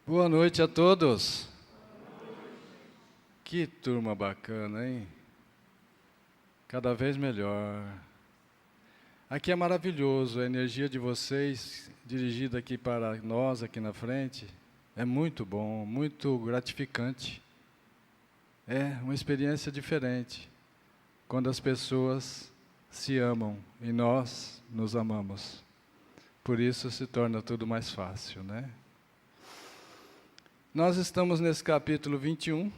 Boa noite a todos. Que turma bacana, hein? Cada vez melhor. Aqui é maravilhoso, a energia de vocês dirigida aqui para nós, aqui na frente, é muito bom, muito gratificante. É uma experiência diferente, quando as pessoas se amam e nós nos amamos. Por isso se torna tudo mais fácil, né? Nós estamos nesse capítulo 21,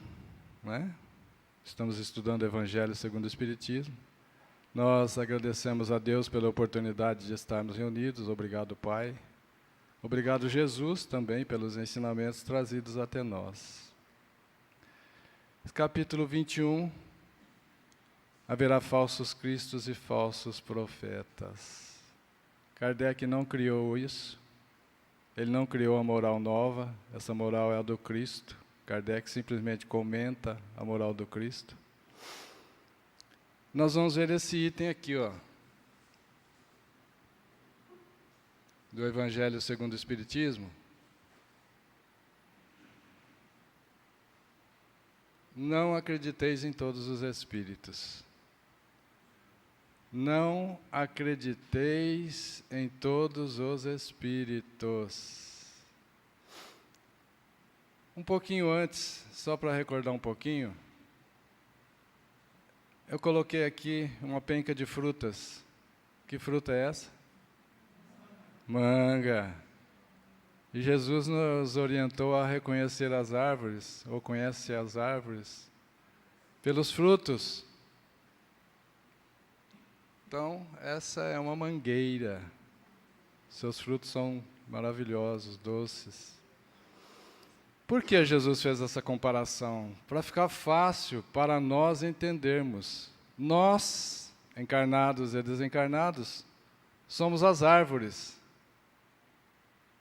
né? Estamos estudando o Evangelho segundo o Espiritismo. Nós agradecemos a Deus pela oportunidade de estarmos reunidos. Obrigado, Pai. Obrigado, Jesus, também pelos ensinamentos trazidos até nós. Capítulo 21, haverá falsos cristos e falsos profetas. Kardec não criou isso. Ele não criou a moral nova, essa moral é a do Cristo. Kardec simplesmente comenta a moral do Cristo. Nós vamos ver esse item aqui, ó, do Evangelho segundo o Espiritismo. Não acrediteis em todos os espíritos. Não acrediteis em todos os espíritos. Um pouquinho antes, só para recordar um pouquinho, eu coloquei aqui uma penca de frutas. Que fruta é essa? Manga. E Jesus nos orientou a reconhecer as árvores, ou conhece as árvores, pelos frutos. Então, essa é uma mangueira. Seus frutos são maravilhosos, doces. Por que Jesus fez essa comparação? Para ficar fácil para nós entendermos. Nós, encarnados e desencarnados, somos as árvores.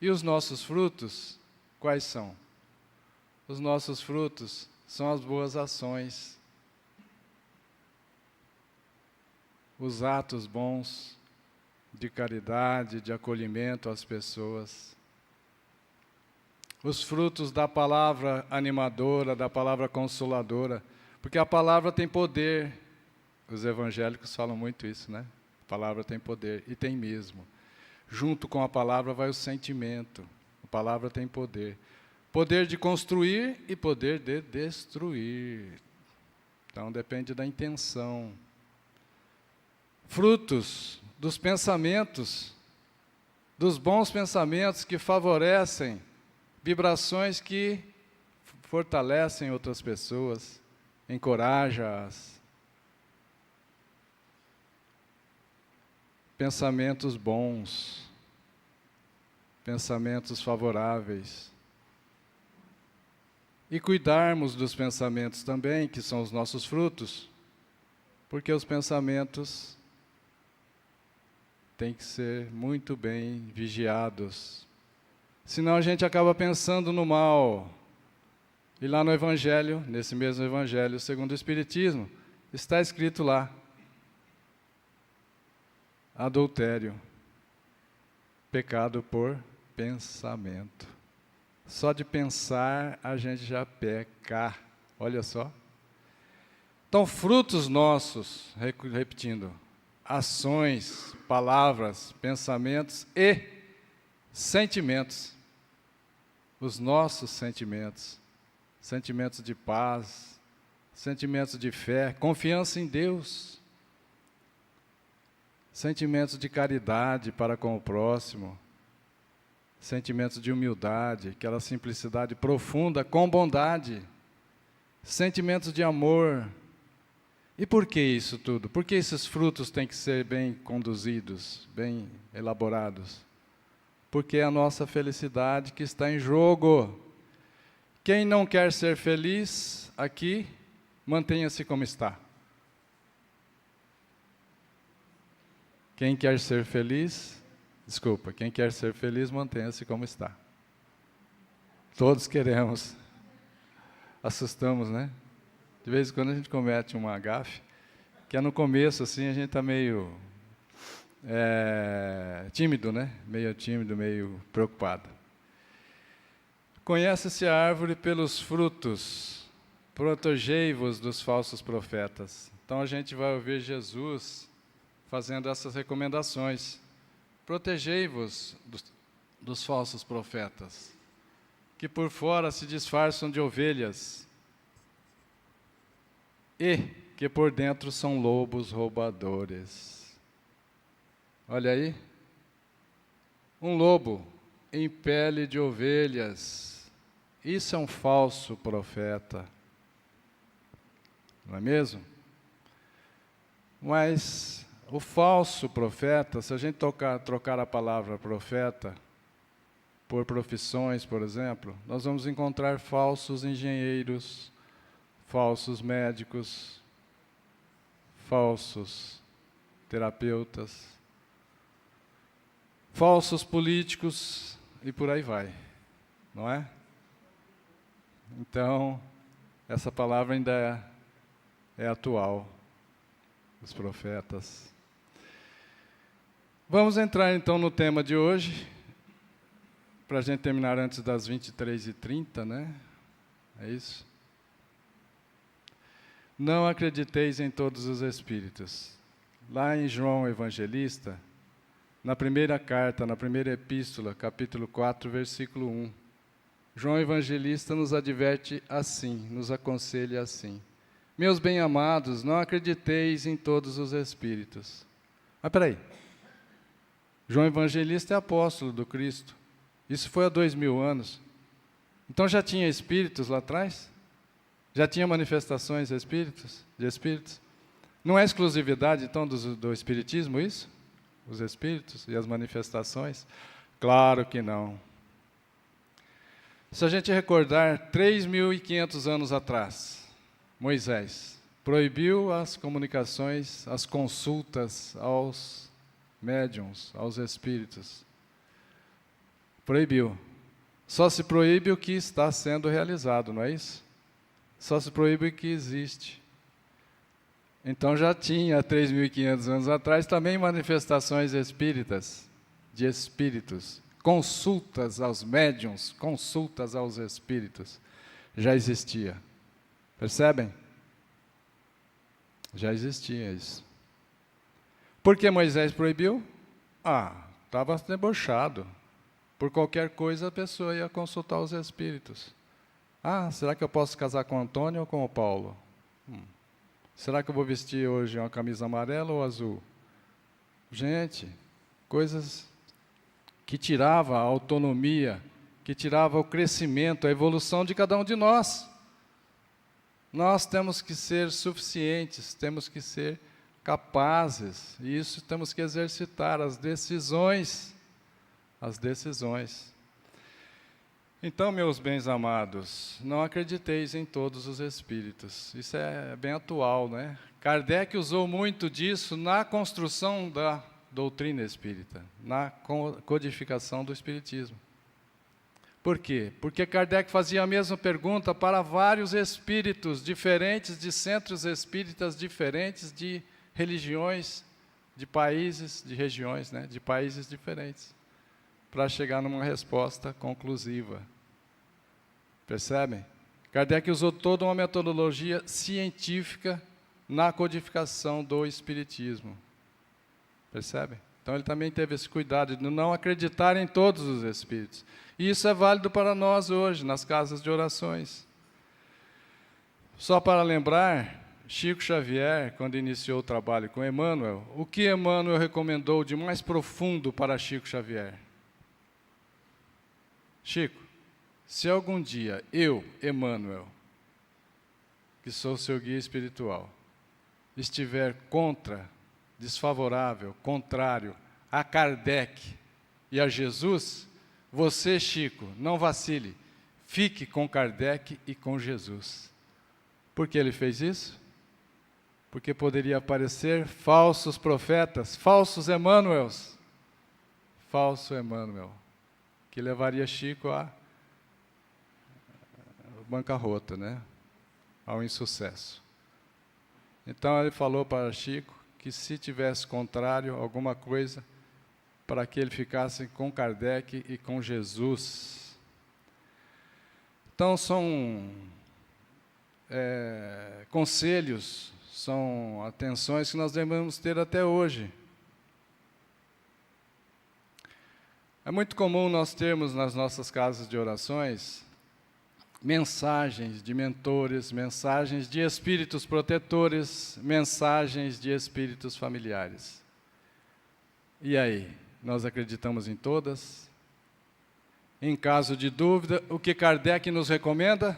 E os nossos frutos, quais são? Os nossos frutos são as boas ações. Os atos bons de caridade, de acolhimento às pessoas. Os frutos da palavra animadora, da palavra consoladora, porque a palavra tem poder. Os evangélicos falam muito isso, né? A palavra tem poder, e tem mesmo. Junto com a palavra vai o sentimento. A palavra tem poder. Poder de construir e poder de destruir. Então depende da intenção. Frutos dos pensamentos, dos bons pensamentos que favorecem vibrações que fortalecem outras pessoas, encorajam-as. Pensamentos bons, pensamentos favoráveis. E cuidarmos dos pensamentos também, que são os nossos frutos, porque os pensamentos têm que ser muito bem vigiados. Senão a gente acaba pensando no mal. E lá no Evangelho, nesse mesmo Evangelho segundo o Espiritismo, está escrito lá: adultério, pecado por pensamento. Só de pensar a gente já peca. Olha só. Então, frutos nossos, repetindo, ações, palavras, pensamentos e sentimentos. Os nossos sentimentos. Sentimentos de paz, sentimentos de fé, confiança em Deus. Sentimentos de caridade para com o próximo. Sentimentos de humildade, aquela simplicidade profunda com bondade. Sentimentos de amor. E por que isso tudo? Por que esses frutos têm que ser bem conduzidos, bem elaborados? Porque é a nossa felicidade que está em jogo. Quem não quer ser feliz aqui, mantenha-se como está. Quem quer ser feliz, quem quer ser feliz, mantenha-se como está. Todos queremos. Assustamos, né? De vez em quando a gente comete uma gafe, que é no começo, assim, a gente está meio tímido, né? Meio tímido, meio preocupado. Conhece-se a árvore pelos frutos, protegei-vos dos falsos profetas. Então a gente vai ouvir Jesus fazendo essas recomendações. Protegei-vos dos falsos profetas, que por fora se disfarçam de ovelhas e que por dentro são lobos roubadores. Olha aí, um lobo em pele de ovelhas, isso é um falso profeta, não é mesmo? Mas o falso profeta, se a gente trocar a palavra profeta por profissões, por exemplo, nós vamos encontrar falsos engenheiros, falsos médicos, falsos terapeutas, falsos políticos e por aí vai, não é? Então, essa palavra ainda é atual, os profetas. Vamos entrar então no tema de hoje, para a gente terminar antes das 23h30, né? É isso? Não acrediteis em todos os espíritos. Lá em João Evangelista, na primeira carta, na primeira epístola, capítulo 4, versículo 1, João Evangelista nos adverte assim, nos aconselha assim: meus bem-amados, não acrediteis em todos os espíritos. Mas peraí, João Evangelista é apóstolo do Cristo. Isso foi há 2000 anos. Então já tinha espíritos lá atrás? Já tinha manifestações de espíritos? Não é exclusividade, então, do espiritismo isso? Os espíritos e as manifestações? Claro que não. Se a gente recordar 3.500 anos atrás, Moisés proibiu as comunicações, as consultas aos médiuns, aos espíritos. Proibiu. Só se proíbe o que está sendo realizado, não é isso? Só se proíbe o que existe. Então já tinha, 3.500 anos atrás, também manifestações espíritas, de espíritos, consultas aos médiuns, consultas aos espíritos. Já existia. Percebem? Já existia isso. Por que Moisés proibiu? Estava debochado. Por qualquer coisa a pessoa ia consultar os espíritos. Será que eu posso casar com o Antônio ou com o Paulo? Será que eu vou vestir hoje uma camisa amarela ou azul? Gente, coisas que tiravam a autonomia, que tiravam o crescimento, a evolução de cada um de nós. Nós temos que ser suficientes, temos que ser capazes, e isso temos que exercitar, as decisões. Então, meus bens amados, não acrediteis em todos os espíritos. Isso é bem atual, né? Kardec usou muito disso na construção da doutrina espírita, na codificação do espiritismo. Por quê? Porque Kardec fazia a mesma pergunta para vários espíritos diferentes, de centros espíritas diferentes, de religiões, de países, de regiões, né? De países diferentes, para chegar numa resposta conclusiva. Percebem? Kardec usou toda uma metodologia científica na codificação do espiritismo. Percebem? Então ele também teve esse cuidado de não acreditar em todos os espíritos. E isso é válido para nós hoje, nas casas de orações. Só para lembrar, Chico Xavier, quando iniciou o trabalho com Emmanuel, o que Emmanuel recomendou de mais profundo para Chico Xavier? Chico, se algum dia eu, Emmanuel, que sou seu guia espiritual, estiver contra, desfavorável, contrário a Kardec e a Jesus, você, Chico, não vacile, fique com Kardec e com Jesus. Por que ele fez isso? Porque poderia aparecer falsos profetas, falsos Emmanuels, falso Emmanuel, que levaria Chico à bancarrota, né? Ao insucesso. Então ele falou para Chico que se tivesse contrário alguma coisa, para que ele ficasse com Kardec e com Jesus. Então, são conselhos, são atenções que nós devemos ter até hoje. É muito comum nós termos nas nossas casas de orações mensagens de mentores, mensagens de espíritos protetores, mensagens de espíritos familiares. E aí, nós acreditamos em todas? Em caso de dúvida, o que Kardec nos recomenda?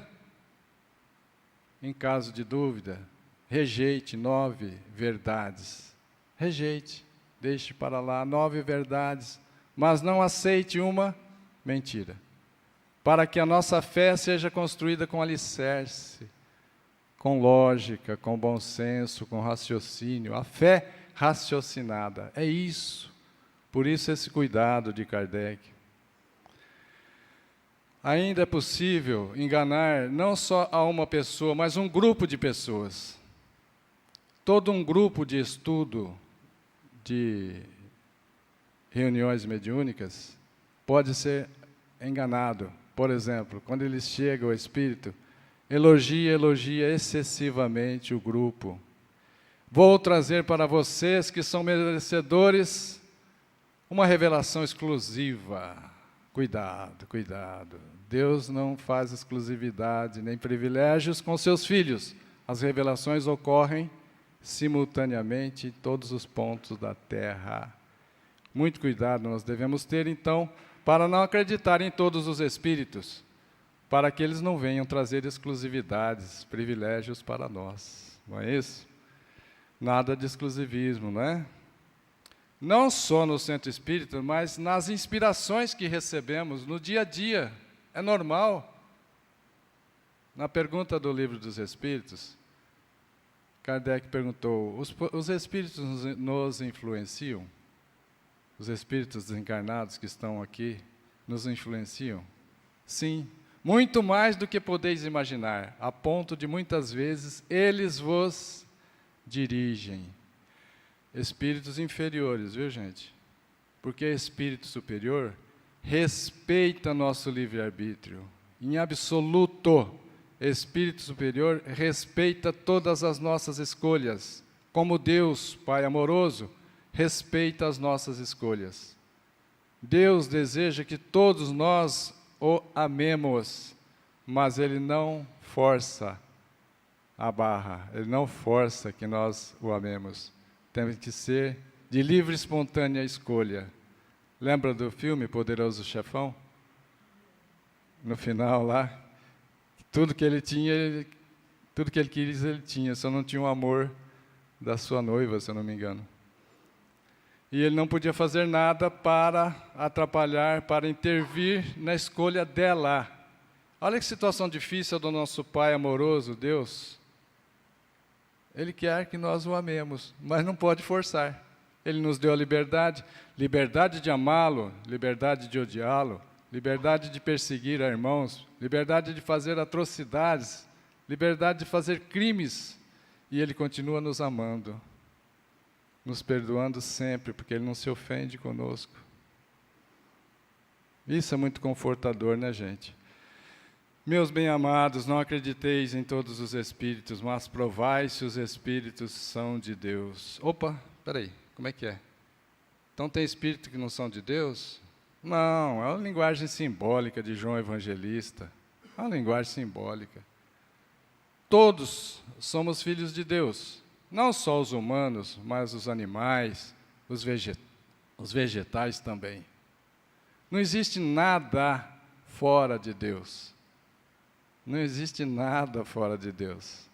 Em caso de dúvida, rejeite 9 verdades. Rejeite, deixe para lá 9 verdades, mas não aceite uma mentira. Para que a nossa fé seja construída com alicerce, com lógica, com bom senso, com raciocínio. A fé raciocinada, é isso. Por isso esse cuidado de Kardec. Ainda é possível enganar não só a uma pessoa, mas um grupo de pessoas. Todo um grupo de estudo, de reuniões mediúnicas, pode ser enganado. Por exemplo, quando eles chegam ao espírito, elogia excessivamente o grupo. Vou trazer para vocês que são merecedores uma revelação exclusiva. Cuidado, cuidado. Deus não faz exclusividade nem privilégios com seus filhos. As revelações ocorrem simultaneamente em todos os pontos da Terra. Muito cuidado nós devemos ter, então, para não acreditar em todos os espíritos, para que eles não venham trazer exclusividades, privilégios para nós. Não é isso? Nada de exclusivismo, não é? Não só no centro espírita, mas nas inspirações que recebemos no dia a dia. É normal. Na pergunta do Livro dos Espíritos, Kardec perguntou, os espíritos nos influenciam? Os espíritos desencarnados que estão aqui nos influenciam? Sim, muito mais do que podeis imaginar, a ponto de muitas vezes eles vos dirigem. Espíritos inferiores, viu, gente? Porque espírito superior respeita nosso livre-arbítrio. Em absoluto, espírito superior respeita todas as nossas escolhas. Como Deus, Pai amoroso, respeita as nossas escolhas. Deus deseja que todos nós o amemos, mas Ele não força a barra, Ele não força que nós o amemos. Tem que ser de livre e espontânea escolha. Lembra do filme Poderoso Chefão? No final lá, tudo que ele tinha, tudo que ele quis, ele tinha, só não tinha o amor da sua noiva, se eu não me engano. E ele não podia fazer nada para atrapalhar, para intervir na escolha dela. Olha que situação difícil do nosso Pai amoroso, Deus. Ele quer que nós o amemos, mas não pode forçar. Ele nos deu a liberdade, liberdade de amá-lo, liberdade de odiá-lo, liberdade de perseguir irmãos, liberdade de fazer atrocidades, liberdade de fazer crimes, e Ele continua nos amando, nos perdoando sempre, porque Ele não se ofende conosco. Isso é muito confortador, né, gente? Meus bem-amados, não acrediteis em todos os espíritos, mas provai se os espíritos são de Deus. Opa, peraí, como é que é? Então tem espíritos que não são de Deus? Não, é uma linguagem simbólica de João Evangelista. É uma linguagem simbólica. Todos somos filhos de Deus. Não só os humanos, mas os animais, os vegetais também. Não existe nada fora de Deus. Não existe nada fora de Deus.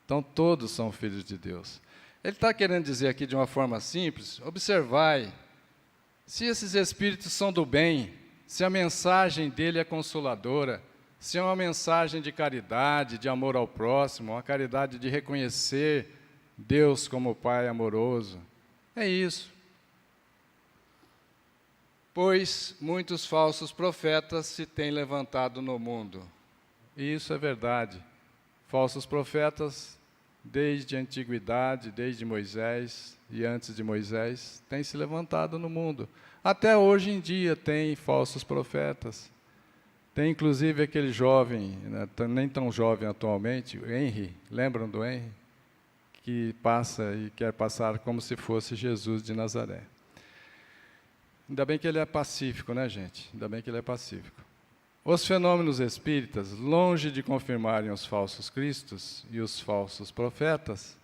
Então, todos são filhos de Deus. Ele está querendo dizer aqui de uma forma simples, observai, se esses espíritos são do bem, se a mensagem dele é consoladora, se é uma mensagem de caridade, de amor ao próximo, uma caridade de reconhecer Deus como Pai amoroso, é isso. Pois muitos falsos profetas se têm levantado no mundo. E isso é verdade. Falsos profetas, desde a antiguidade, desde Moisés e antes de Moisés, têm se levantado no mundo. Até hoje em dia tem falsos profetas. Tem inclusive aquele jovem, né, nem tão jovem atualmente, o Henry, lembram do Henry? Que passa e quer passar como se fosse Jesus de Nazaré. Ainda bem que ele é pacífico, né, gente? Ainda bem que ele é pacífico. Os fenômenos espíritas, longe de confirmarem os falsos cristos e os falsos profetas,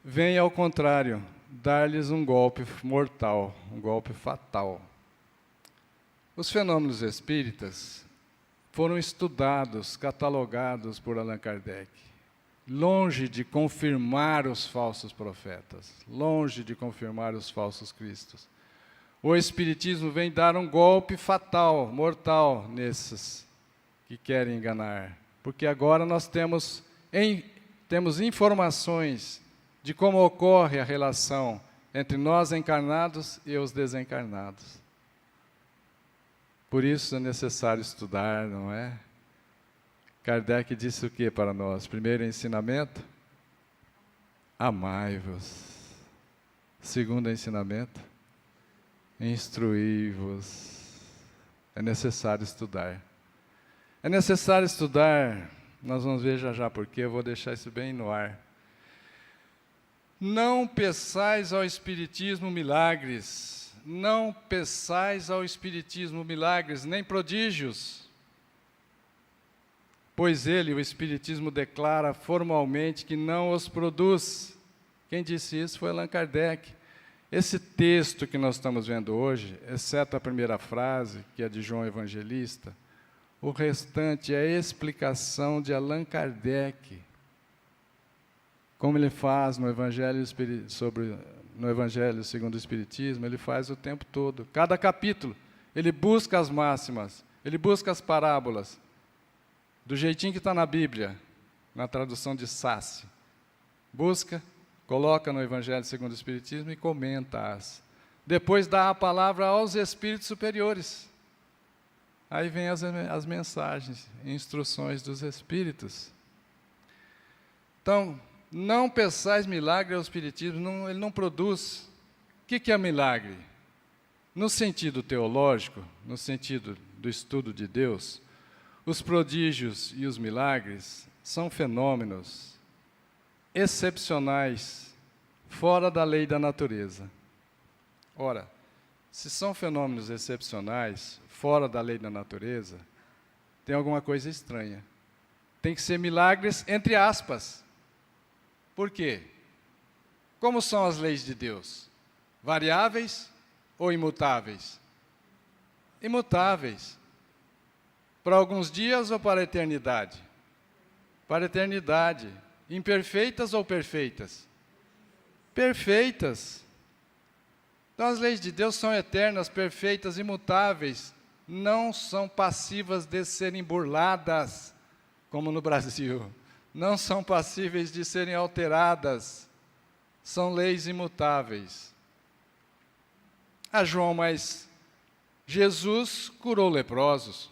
vêm, ao contrário, dar-lhes um golpe mortal, um golpe fatal. Os fenômenos espíritas foram estudados, catalogados por Allan Kardec, longe de confirmar os falsos profetas, longe de confirmar os falsos cristos. O Espiritismo vem dar um golpe fatal, mortal, nesses que querem enganar. Porque agora nós temos informações de como ocorre a relação entre nós encarnados e os desencarnados. Por isso é necessário estudar, não é? Kardec disse o que para nós? Primeiro ensinamento, amai-vos. Segundo ensinamento, instruí-vos. É necessário estudar. É necessário estudar, nós vamos ver já porque eu vou deixar isso bem no ar. Não peçais ao Espiritismo milagres, não peçais ao Espiritismo milagres, nem prodígios, pois ele, o Espiritismo, declara formalmente que não os produz. Quem disse isso foi Allan Kardec. Esse texto que nós estamos vendo hoje, exceto a primeira frase, que é de João Evangelista, o restante é a explicação de Allan Kardec, como ele faz no Evangelho segundo o Espiritismo, ele faz o tempo todo. Cada capítulo, ele busca as máximas, ele busca as parábolas, do jeitinho que está na Bíblia, na tradução de Sassi. Busca, coloca no Evangelho segundo o Espiritismo e comenta-as. Depois dá a palavra aos espíritos superiores. Aí vem as mensagens, instruções dos espíritos. Então, não peçais milagre ao Espiritismo, ele não produz. O que é milagre? No sentido teológico, no sentido do estudo de Deus, os prodígios e os milagres são fenômenos excepcionais, fora da lei da natureza. Ora, se são fenômenos excepcionais, fora da lei da natureza, tem alguma coisa estranha. Tem que ser milagres entre aspas. Por quê? Como são as leis de Deus? Variáveis ou imutáveis? Imutáveis. Para alguns dias ou para a eternidade? Para a eternidade. Imperfeitas ou perfeitas? Perfeitas. Então as leis de Deus são eternas, perfeitas, imutáveis. Não são passivas de serem burladas, como no Brasil. Não são passíveis de serem alteradas, são leis imutáveis. João, mas Jesus curou leprosos,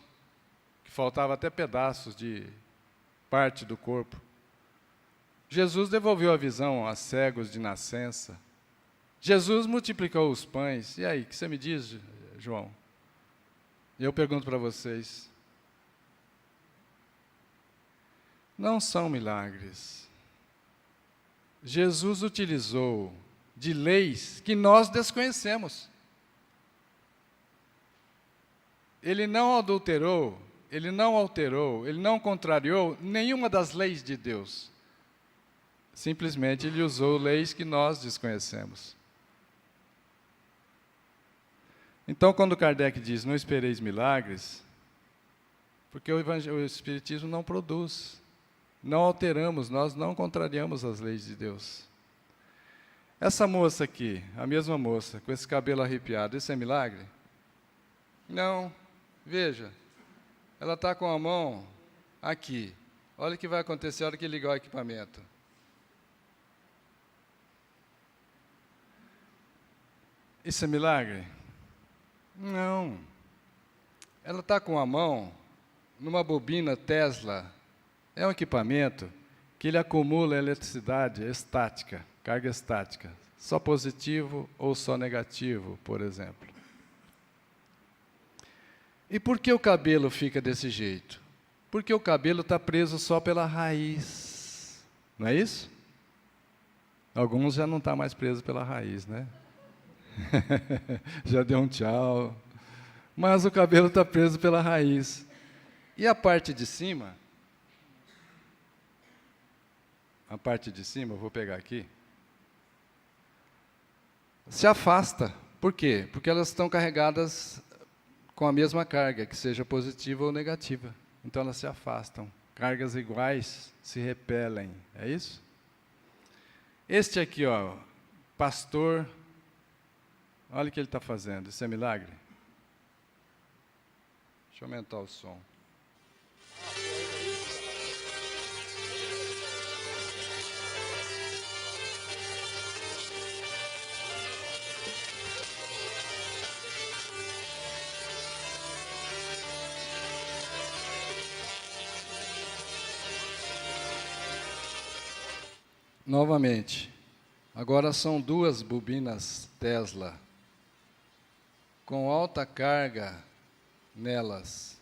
que faltava até pedaços de parte do corpo. Jesus devolveu a visão a cegos de nascença. Jesus multiplicou os pães. E aí, o que você me diz, João? Eu pergunto para vocês. Não são milagres. Jesus utilizou de leis que nós desconhecemos. Ele não adulterou, ele não alterou, ele não contrariou nenhuma das leis de Deus. Simplesmente ele usou leis que nós desconhecemos. Então, quando Kardec diz, não espereis milagres, porque o Espiritismo não produz. Não alteramos, nós não contrariamos as leis de Deus. Essa moça aqui, a mesma moça, com esse cabelo arrepiado, isso é milagre? Não. Veja, ela está com a mão aqui. Olha o que vai acontecer na hora que ligar o equipamento. Isso é milagre? Não. Ela está com a mão numa bobina Tesla. É um equipamento que ele acumula eletricidade estática, carga estática, só positivo ou só negativo, por exemplo. E por que o cabelo fica desse jeito? Porque o cabelo está preso só pela raiz. Não é isso? Alguns já não estão mais presos pela raiz, né? Já deu um tchau. Mas o cabelo está preso pela raiz. E a parte de cima, eu vou pegar aqui, se afasta. Por quê? Porque elas estão carregadas com a mesma carga, que seja positiva ou negativa. Então elas se afastam. Cargas iguais se repelem. É isso? Este aqui, ó, pastor, olha o que ele está fazendo. Isso é milagre? Deixa eu aumentar o som. Novamente, agora são 2 bobinas Tesla, com alta carga nelas.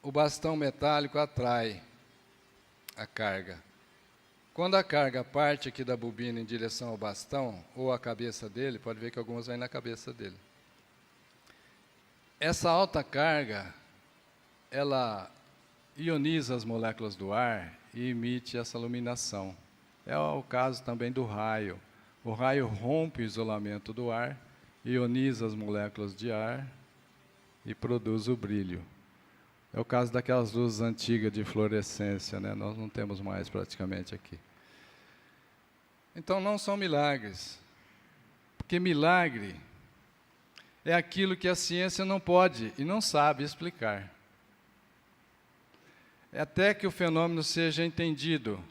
O bastão metálico atrai a carga. Quando a carga parte aqui da bobina em direção ao bastão, ou à cabeça dele, pode ver que algumas vêm na cabeça dele. Essa alta carga, ela ioniza as moléculas do ar e emite essa iluminação. É o caso também do raio. O raio rompe o isolamento do ar, ioniza as moléculas de ar e produz o brilho. É o caso daquelas luzes antigas de fluorescência, né? Nós não temos mais praticamente aqui. Então não são milagres, porque milagre é aquilo que a ciência não pode e não sabe explicar. É até que o fenômeno seja entendido,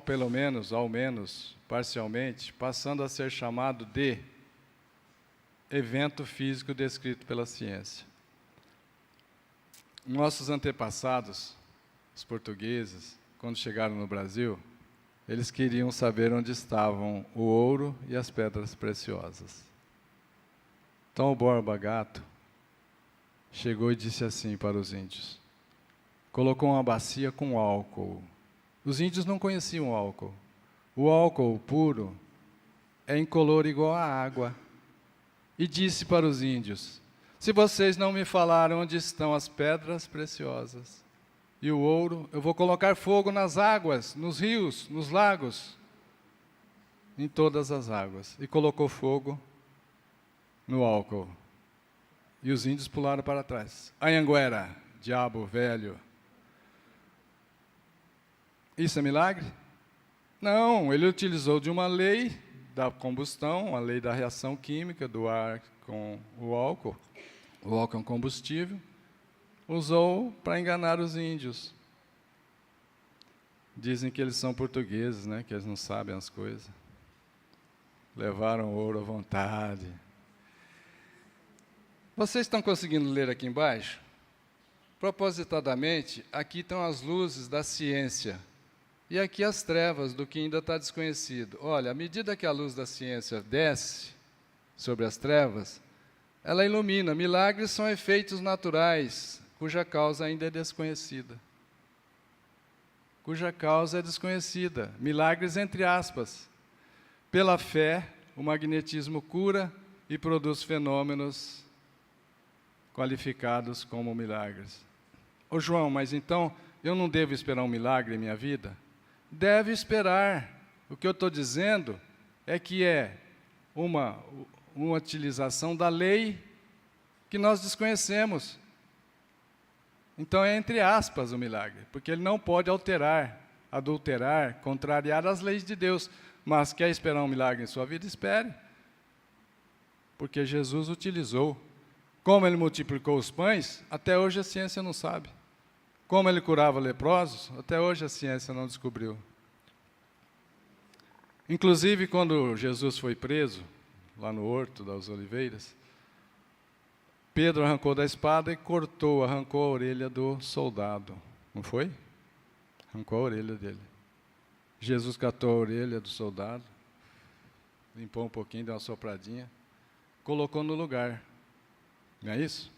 pelo menos, parcialmente, passando a ser chamado de evento físico descrito pela ciência. Nossos antepassados, os portugueses, quando chegaram no Brasil, eles queriam saber onde estavam o ouro e as pedras preciosas. Então o Borba Gato chegou e disse assim para os índios, colocou uma bacia com álcool. Os índios não conheciam álcool. O álcool puro é incolor igual à água. E disse para os índios, se vocês não me falaram onde estão as pedras preciosas e o ouro, eu vou colocar fogo nas águas, nos rios, nos lagos, em todas as águas. E colocou fogo no álcool. E os índios pularam para trás. Anhanguera, diabo velho. Isso é milagre? Não, ele utilizou de uma lei da combustão, a lei da reação química do ar com o álcool. O álcool é um combustível. Usou para enganar os índios. Dizem que eles são portugueses, né? Que eles não sabem as coisas. Levaram ouro à vontade. Vocês estão conseguindo ler aqui embaixo? Propositadamente, aqui estão as luzes da ciência. E aqui as trevas do que ainda está desconhecido. Olha, à medida que a luz da ciência desce sobre as trevas, ela ilumina. Milagres são efeitos naturais, cuja causa ainda é desconhecida. Cuja causa é desconhecida. Milagres entre aspas. Pela fé, o magnetismo cura e produz fenômenos qualificados como milagres. Ô João, mas então eu não devo esperar um milagre em minha vida? Deve esperar. O que eu estou dizendo é que é uma utilização da lei que nós desconhecemos. Então é entre aspas o milagre, porque ele não pode alterar, adulterar, contrariar as leis de Deus. Mas quer esperar um milagre em sua vida? Espere. Porque Jesus utilizou. Como ele multiplicou os pães, até hoje a ciência não sabe. Como ele curava leprosos, até hoje a ciência não descobriu. Inclusive, quando Jesus foi preso, lá no Horto das Oliveiras, Pedro arrancou da espada e arrancou a orelha do soldado. Não foi? Arrancou a orelha dele. Jesus catou a orelha do soldado, limpou um pouquinho, deu uma sopradinha, colocou no lugar. Não é isso?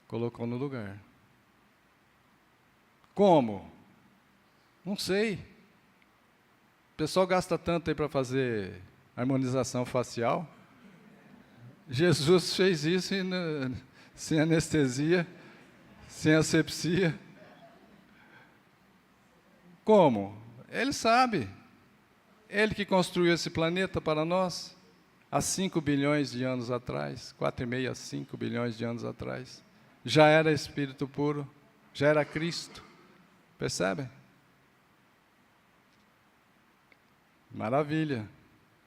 Colocou no lugar. Como? Não sei. O pessoal gasta tanto aí para fazer harmonização facial. Jesus fez isso sem anestesia, sem asepsia. Como? Ele sabe. Ele que construiu esse planeta para nós há 5 bilhões de anos atrás, 4,5 a 5 bilhões de anos atrás. Já era Espírito puro, já era Cristo. Percebem? Maravilha.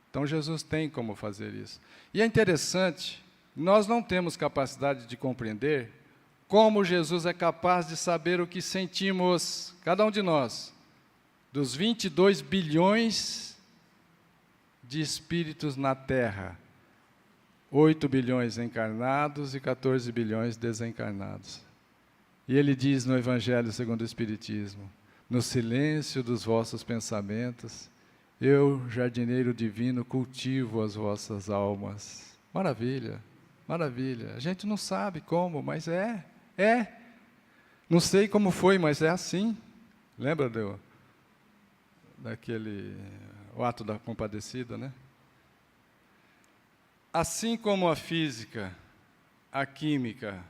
Então Jesus tem como fazer isso. E é interessante, nós não temos capacidade de compreender como Jesus é capaz de saber o que sentimos, cada um de nós, dos 22 bilhões de espíritos na Terra. 8 bilhões encarnados e 14 bilhões desencarnados. E ele diz no Evangelho segundo o Espiritismo: no silêncio dos vossos pensamentos, eu, jardineiro divino, cultivo as vossas almas. Maravilha, maravilha. A gente não sabe como, mas é. Não sei como foi, mas é assim. Lembra o ato da compadecida, né? Assim como a física, a química,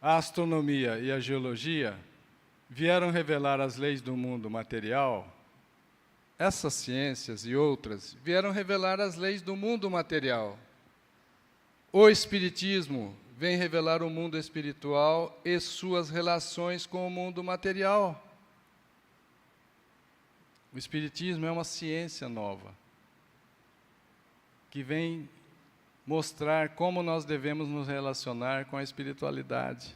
a astronomia e a geologia vieram revelar as leis do mundo material, essas ciências e outras vieram revelar as leis do mundo material. O Espiritismo vem revelar o mundo espiritual e suas relações com o mundo material. O Espiritismo é uma ciência nova, que vem mostrar como nós devemos nos relacionar com a espiritualidade.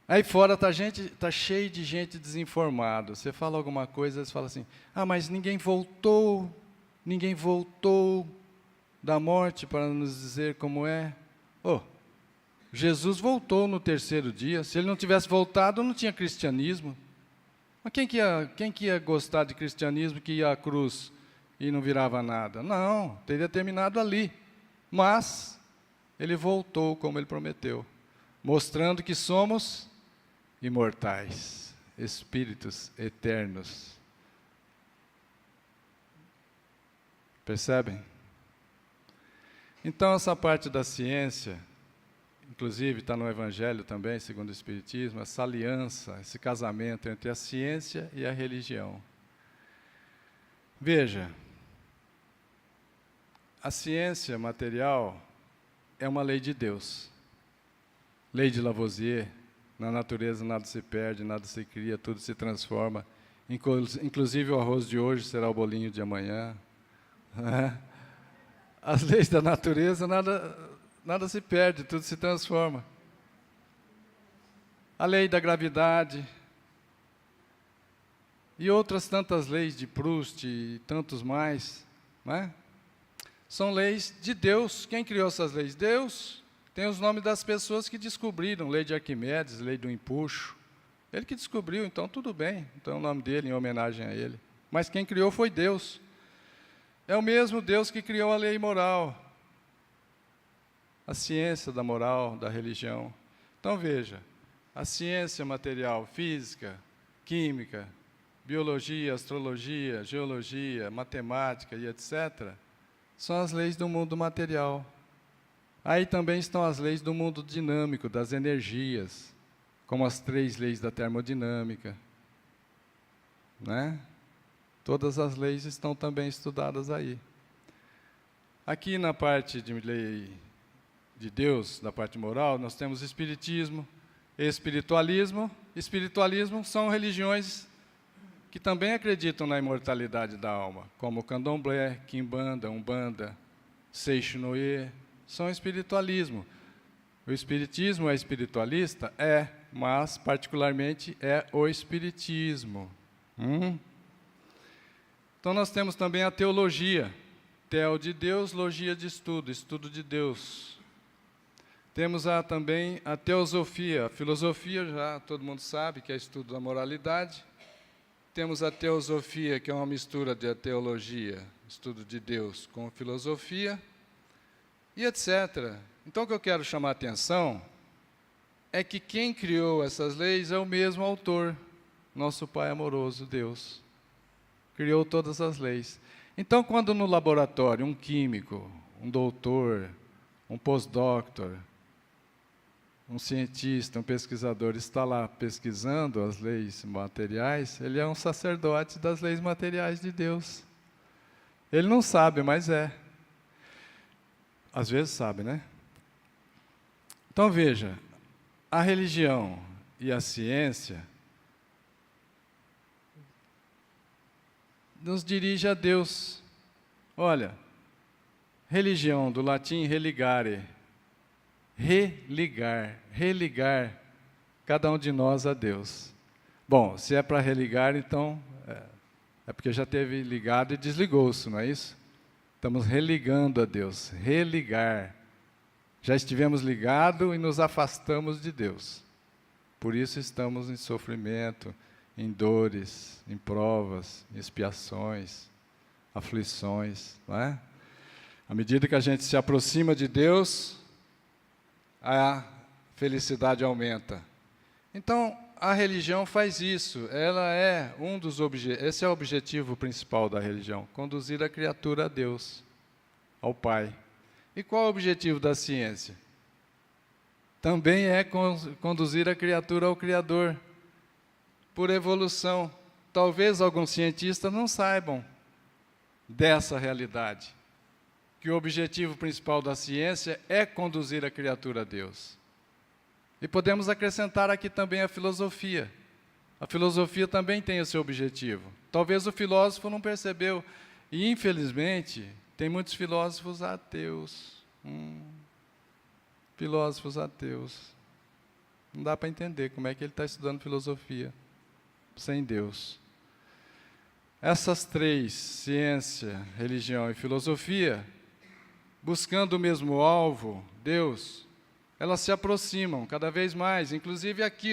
Aí fora está cheio de gente desinformada. Você fala alguma coisa, eles falam assim: mas ninguém voltou da morte para nos dizer como é. Jesus voltou no 3º dia. Se ele não tivesse voltado, não tinha cristianismo. Mas quem que ia gostar de cristianismo, que ia à cruz e não virava nada? Não, teria terminado ali. Mas ele voltou como ele prometeu, mostrando que somos imortais, espíritos eternos. Percebem? Então, essa parte da ciência, inclusive está no Evangelho também, segundo o Espiritismo, essa aliança, esse casamento entre a ciência e a religião. Veja, a ciência material é uma lei de Deus. Lei de Lavoisier: na natureza nada se perde, nada se cria, tudo se transforma. Inclusive o arroz de hoje será o bolinho de amanhã. As leis da natureza, nada se perde, tudo se transforma. A lei da gravidade e outras tantas leis de Proust e tantos mais, não é? São leis de Deus. Quem criou essas leis? Deus. Tem os nomes das pessoas que descobriram. Lei de Arquimedes, lei do empuxo. Ele que descobriu, então tudo bem. Então é o nome dele, em homenagem a ele. Mas quem criou foi Deus. É o mesmo Deus que criou a lei moral, a ciência da moral, da religião. Então veja, a ciência material, física, química, biologia, astrologia, geologia, matemática e etc., são as leis do mundo material. Aí também estão as leis do mundo dinâmico, das energias, como as 3 leis da termodinâmica, né? Todas as leis estão também estudadas aí. Aqui na parte de lei de Deus, da parte moral, nós temos espiritismo, espiritualismo. Espiritualismo são religiões que também acreditam na imortalidade da alma, como o candomblé, quimbanda, umbanda, seixinoe, são espiritualismo. O espiritismo é espiritualista? É, mas particularmente é o espiritismo. Então nós temos também a teologia, teo de Deus, logia de estudo, estudo de Deus. Temos também a teosofia, a filosofia, já todo mundo sabe que é estudo da moralidade. Temos a teosofia, que é uma mistura de teologia, estudo de Deus, com filosofia. e etc. Então, o que eu quero chamar a atenção é que quem criou essas leis é o mesmo autor, nosso Pai amoroso, Deus. Criou todas as leis. Então, quando no laboratório um químico, um doutor, um postdoctor, um cientista, um pesquisador está lá pesquisando as leis materiais, ele é um sacerdote das leis materiais de Deus. Ele não sabe, mas é. Às vezes sabe, né? Então veja, a religião e a ciência nos dirige a Deus. Olha, religião, do latim religare, religar cada um de nós a Deus. Bom, se é para religar, então é porque já teve ligado e desligou-se, não é isso? Estamos religando a Deus, religar. Já estivemos ligados e nos afastamos de Deus. Por isso estamos em sofrimento, em dores, em provas, em expiações, aflições, não é? À medida que a gente se aproxima de Deus, a felicidade aumenta. Então, a religião faz isso. Ela é esse é o objetivo principal da religião, conduzir a criatura a Deus, ao Pai. E qual é o objetivo da ciência? Também é conduzir a criatura ao Criador, por evolução. Talvez alguns cientistas não saibam dessa realidade, que o objetivo principal da ciência é conduzir a criatura a Deus. E podemos acrescentar aqui também a filosofia. A filosofia também tem esse objetivo. Talvez o filósofo não percebeu, e infelizmente tem muitos filósofos ateus. Filósofos ateus. Não dá para entender como é que ele está estudando filosofia sem Deus. Essas três, ciência, religião e filosofia, buscando o mesmo alvo, Deus, elas se aproximam cada vez mais. Inclusive aqui,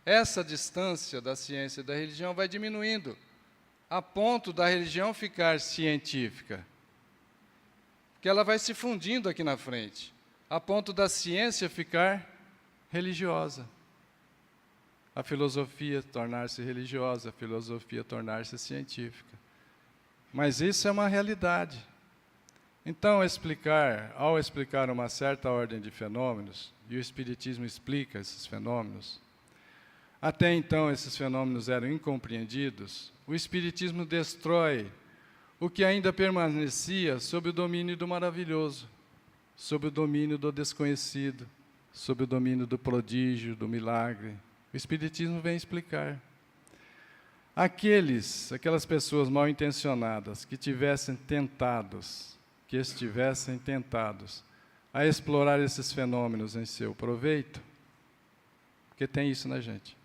essa distância da ciência e da religião vai diminuindo, a ponto da religião ficar científica, que ela vai se fundindo aqui na frente, a ponto da ciência ficar religiosa. A filosofia tornar-se religiosa, a filosofia tornar-se científica. Mas isso é uma realidade. Então, ao explicar uma certa ordem de fenômenos, e o Espiritismo explica esses fenômenos, até então esses fenômenos eram incompreendidos, o Espiritismo destrói o que ainda permanecia sob o domínio do maravilhoso, sob o domínio do desconhecido, sob o domínio do prodígio, do milagre. O Espiritismo vem explicar. Aquelas pessoas mal intencionadas que estivessem tentados a explorar esses fenômenos em seu proveito, porque tem isso na gente.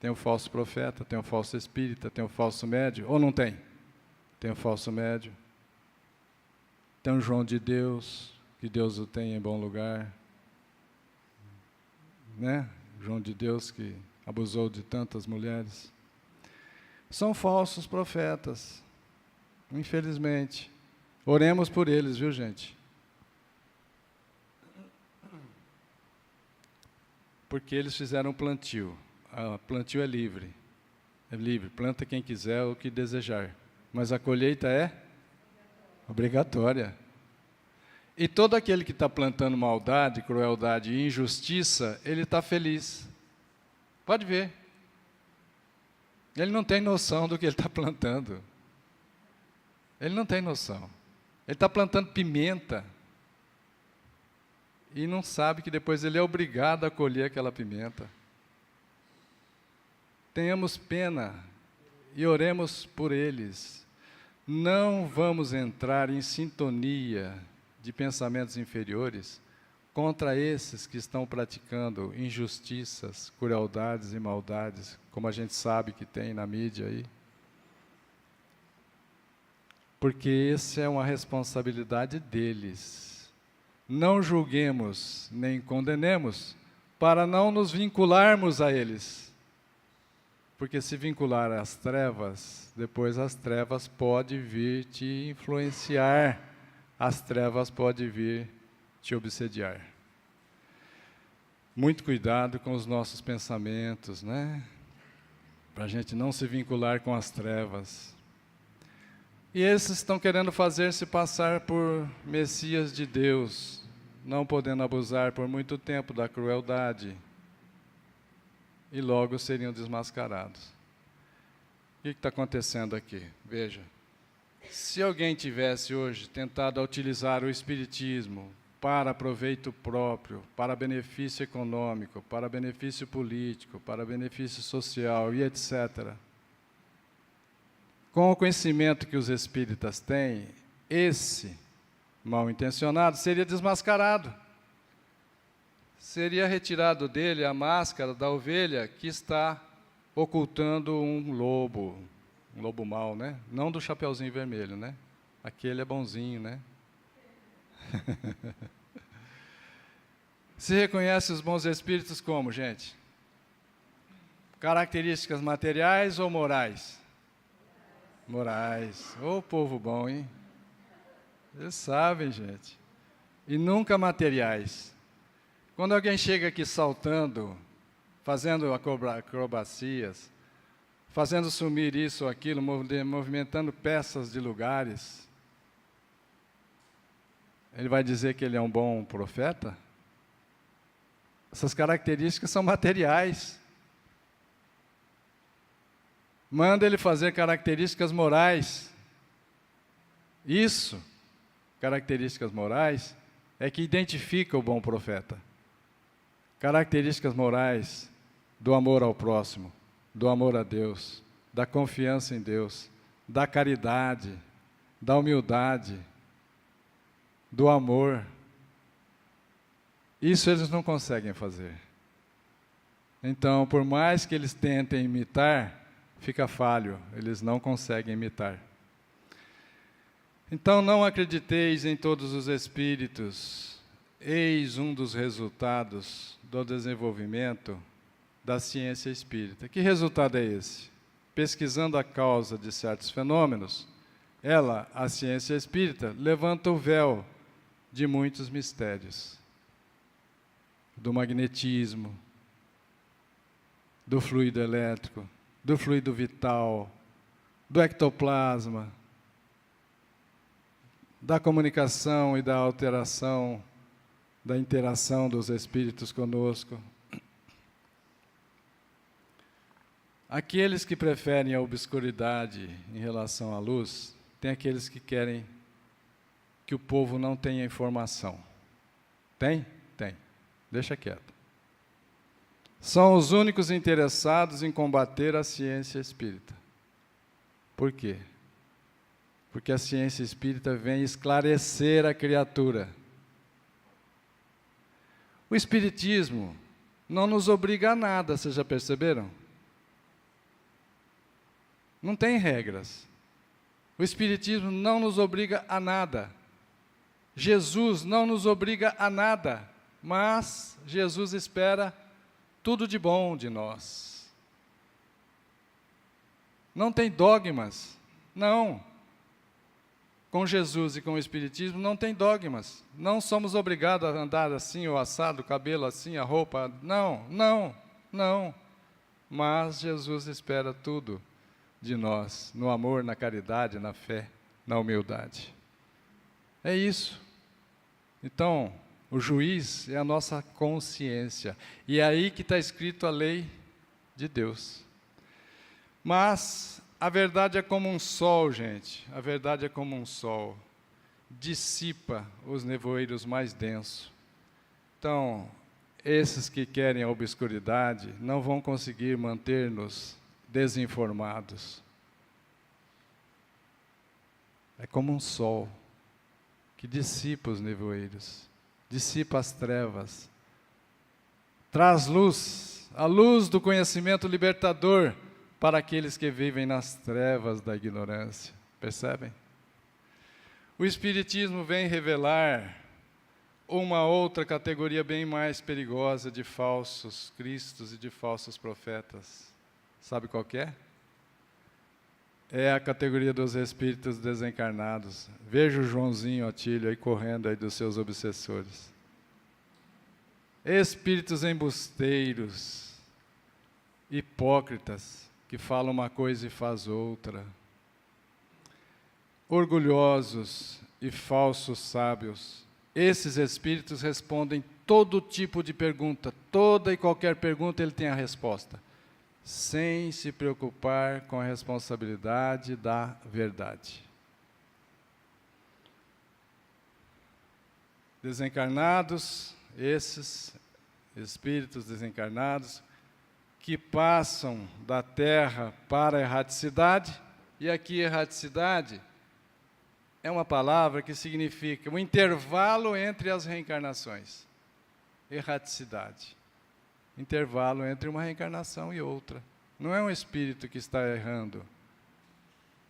Tem o falso profeta, tem o falso espírita, tem o falso médio, ou não tem? Tem o falso médio. Tem o João de Deus, que Deus o tem em bom lugar. Né? João de Deus que abusou de tantas mulheres. São falsos profetas, infelizmente. Oremos por eles, viu, gente? Porque eles fizeram plantio. Plantio é livre. É livre, planta quem quiser o que desejar. Mas a colheita é obrigatória. E todo aquele que está plantando maldade, crueldade e injustiça, ele está feliz. Pode ver. Ele não tem noção do que ele está plantando. Ele não tem noção. Ele está plantando pimenta e não sabe que depois ele é obrigado a colher aquela pimenta. Tenhamos pena e oremos por eles. Não vamos entrar em sintonia de pensamentos inferiores contra esses que estão praticando injustiças, crueldades e maldades, como a gente sabe que tem na mídia aí. Porque essa é uma responsabilidade deles. Não julguemos nem condenemos, para não nos vincularmos a eles. Porque se vincular às trevas, depois as trevas podem vir te influenciar as trevas podem vir te obsediar. Muito cuidado com os nossos pensamentos, né? Para a gente não se vincular com as trevas. E esses estão querendo fazer-se passar por Messias de Deus, não podendo abusar por muito tempo da crueldade, e logo seriam desmascarados. O que está acontecendo aqui? Veja, se alguém tivesse hoje tentado utilizar o Espiritismo para proveito próprio, para benefício econômico, para benefício político, para benefício social e etc., com o conhecimento que os espíritas têm, esse mal-intencionado seria desmascarado. Seria retirado dele a máscara da ovelha que está ocultando um lobo mau, né? Não do Chapeuzinho Vermelho, né? Aquele é bonzinho, né? Se reconhece os bons espíritos como, gente? Características materiais ou morais? Morais. Ô, povo bom, hein? Vocês sabem, gente. E nunca materiais. Quando alguém chega aqui saltando, fazendo acrobacias, fazendo sumir isso ou aquilo, movimentando peças de lugares, ele vai dizer que ele é um bom profeta? Essas características são materiais. Manda ele fazer características morais. Isso, características morais, é que identifica o bom profeta. Características morais do amor ao próximo, do amor a Deus, da confiança em Deus, da caridade, da humildade, do amor. Isso eles não conseguem fazer. Então, por mais que eles tentem imitar, fica falho, eles não conseguem imitar. Então, não acrediteis em todos os espíritos, eis um dos resultados do desenvolvimento da ciência espírita. Que resultado é esse? Pesquisando a causa de certos fenômenos, a ciência espírita, levanta o véu de muitos mistérios. Do magnetismo, do fluido elétrico, do fluido vital, do ectoplasma, da comunicação e da alteração, da interação dos espíritos conosco. Aqueles que preferem a obscuridade em relação à luz, tem aqueles que querem que o povo não tenha informação. Tem? Tem. Deixa quieto. São os únicos interessados em combater a ciência espírita. Por quê? Porque a ciência espírita vem esclarecer a criatura. O espiritismo não nos obriga a nada, vocês já perceberam? Não tem regras. O espiritismo não nos obriga a nada. Jesus não nos obriga a nada, mas Jesus espera tudo de bom de nós. Não tem dogmas, não. Com Jesus e com o Espiritismo não tem dogmas. Não somos obrigados a andar assim, ou assado, o cabelo assim, a roupa. Não, não, não. Mas Jesus espera tudo de nós, no amor, na caridade, na fé, na humildade. É isso. Então, o juiz é a nossa consciência. E é aí que está escrito a lei de Deus. Mas a verdade é como um sol, gente. A verdade é como um sol. Dissipa os nevoeiros mais densos. Então, esses que querem a obscuridade não vão conseguir manter-nos desinformados. É como um sol que dissipa os nevoeiros, dissipa as trevas, traz luz, a luz do conhecimento libertador para aqueles que vivem nas trevas da ignorância. Percebem? O Espiritismo vem revelar uma outra categoria bem mais perigosa de falsos cristos e de falsos profetas. Sabe qual que é? é a categoria dos espíritos desencarnados. Veja o Joãozinho Otílio aí correndo aí dos seus obsessores. Espíritos embusteiros, hipócritas, que falam uma coisa e faz outra. Orgulhosos e falsos sábios. Esses espíritos respondem todo tipo de pergunta, toda e qualquer pergunta ele tem a resposta, sem se preocupar com a responsabilidade da verdade. Desencarnados, esses espíritos desencarnados, que passam da Terra para a erraticidade, e aqui erraticidade é uma palavra que significa um intervalo entre as reencarnações. Erraticidade. Intervalo entre uma reencarnação e outra. Não é um espírito que está errando.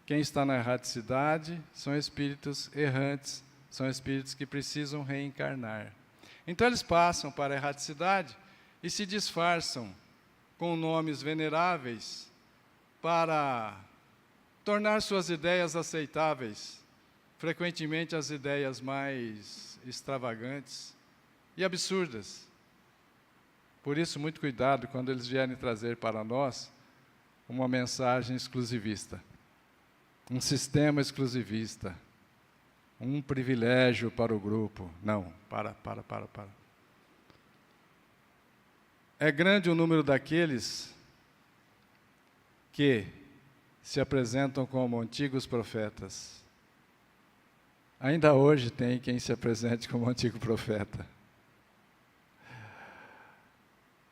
Quem está na erraticidade são espíritos errantes, são espíritos que precisam reencarnar. Então eles passam para a erraticidade e se disfarçam com nomes veneráveis para tornar suas ideias aceitáveis, frequentemente as ideias mais extravagantes e absurdas. Por isso, muito cuidado quando eles vierem trazer para nós uma mensagem exclusivista, um sistema exclusivista, um privilégio para o grupo. Não, para. É grande o número daqueles que se apresentam como antigos profetas. Ainda hoje tem quem se apresente como antigo profeta.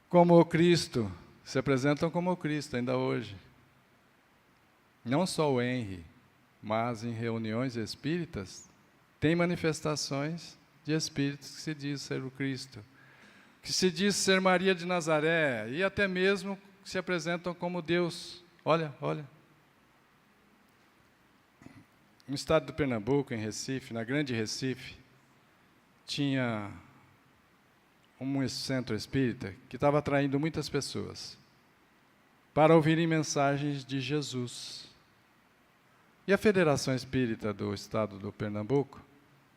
Como o Cristo, se apresentam como o Cristo ainda hoje. Não só o Henry, mas em reuniões espíritas, tem manifestações de espíritos que se diz ser o Cristo, que se diz ser Maria de Nazaré, e até mesmo se apresentam como Deus. Olha. No estado do Pernambuco, em Recife, na Grande Recife, tinha um centro espírita que estava atraindo muitas pessoas para ouvirem mensagens de Jesus. E a Federação Espírita do estado do Pernambuco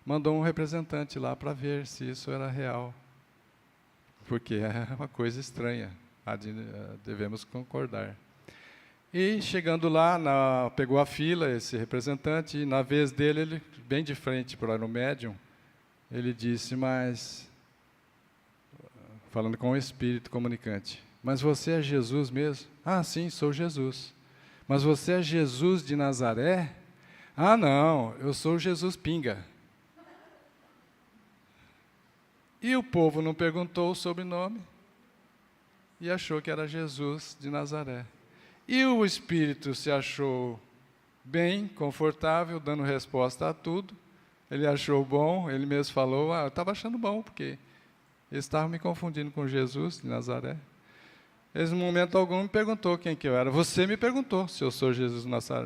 mandou um representante lá para ver se isso era real. Porque é uma coisa estranha, devemos concordar. E chegando lá, pegou a fila, esse representante, e na vez dele, ele, bem de frente para o médium, ele disse, mas, falando com o espírito comunicante, mas você é Jesus mesmo? Ah, sim, sou Jesus. Mas você é Jesus de Nazaré? Ah, não, eu sou Jesus Pinga. E o povo não perguntou o sobrenome e achou que era Jesus de Nazaré. E o espírito se achou bem, confortável, dando resposta a tudo. Ele achou bom, ele mesmo falou, eu estava achando bom, porque eles estavam me confundindo com Jesus de Nazaré. Eles, no momento algum, me perguntou quem que eu era. Você me perguntou se eu sou Jesus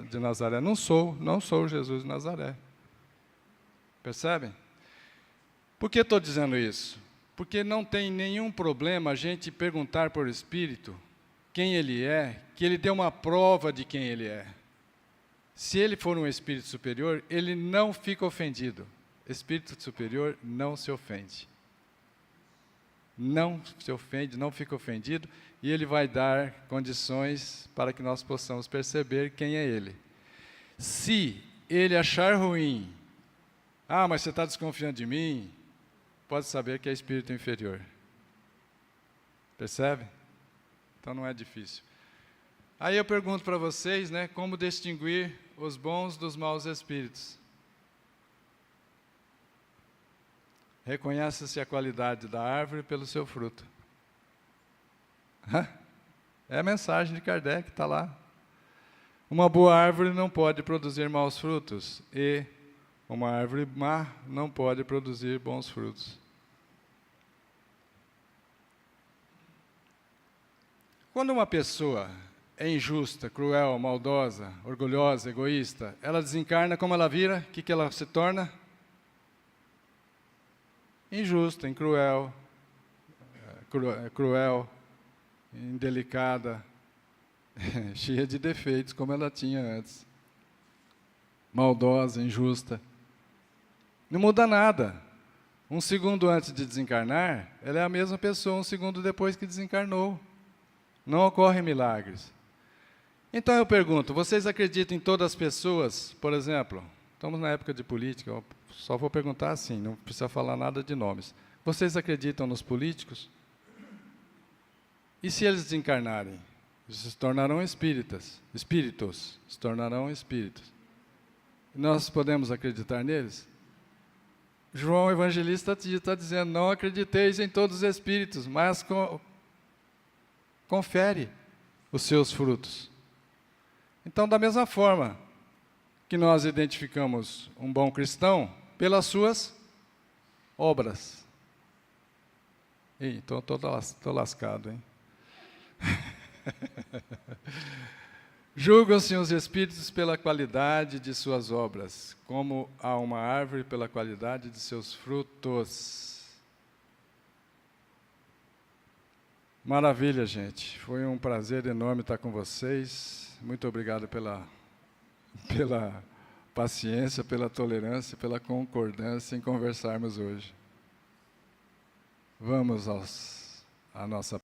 de Nazaré. Não sou Jesus de Nazaré. Percebem? Por que estou dizendo isso? Porque não tem nenhum problema a gente perguntar por espírito quem ele é, que ele dê uma prova de quem ele é. Se ele for um espírito superior, ele não fica ofendido. Espírito superior não se ofende. Não se ofende, não fica ofendido, e ele vai dar condições para que nós possamos perceber quem é ele. Se ele achar ruim, mas você está desconfiando de mim, pode saber que é espírito inferior. Percebe? Então não é difícil. Aí eu pergunto para vocês, como distinguir os bons dos maus espíritos? Reconhece-se a qualidade da árvore pelo seu fruto. É a mensagem de Kardec, está lá. Uma boa árvore não pode produzir maus frutos, e uma árvore má não pode produzir bons frutos. Quando uma pessoa é injusta, cruel, maldosa, orgulhosa, egoísta, ela desencarna, como ela vira? O que ela se torna? Injusta, cruel, indelicada, cheia de defeitos, como ela tinha antes. maldosa, injusta. Não muda nada. Um segundo antes de desencarnar, ela é a mesma pessoa um segundo depois que desencarnou. Não ocorrem milagres. Então eu pergunto, vocês acreditam em todas as pessoas? Por exemplo, estamos na época de política, eu só vou perguntar assim, não precisa falar nada de nomes. Vocês acreditam nos políticos? E se eles desencarnarem? Eles se tornarão espíritos, se tornarão espíritos. Nós podemos acreditar neles? João Evangelista está dizendo, não acrediteis em todos os espíritos, mas confere os seus frutos. Então, da mesma forma que nós identificamos um bom cristão pelas suas obras. Estou lascado, hein? Julgam-se os espíritos pela qualidade de suas obras, como a uma árvore pela qualidade de seus frutos. Maravilha, gente. Foi um prazer enorme estar com vocês. Muito obrigado pela paciência, pela tolerância, pela concordância em conversarmos hoje. Vamos à nossa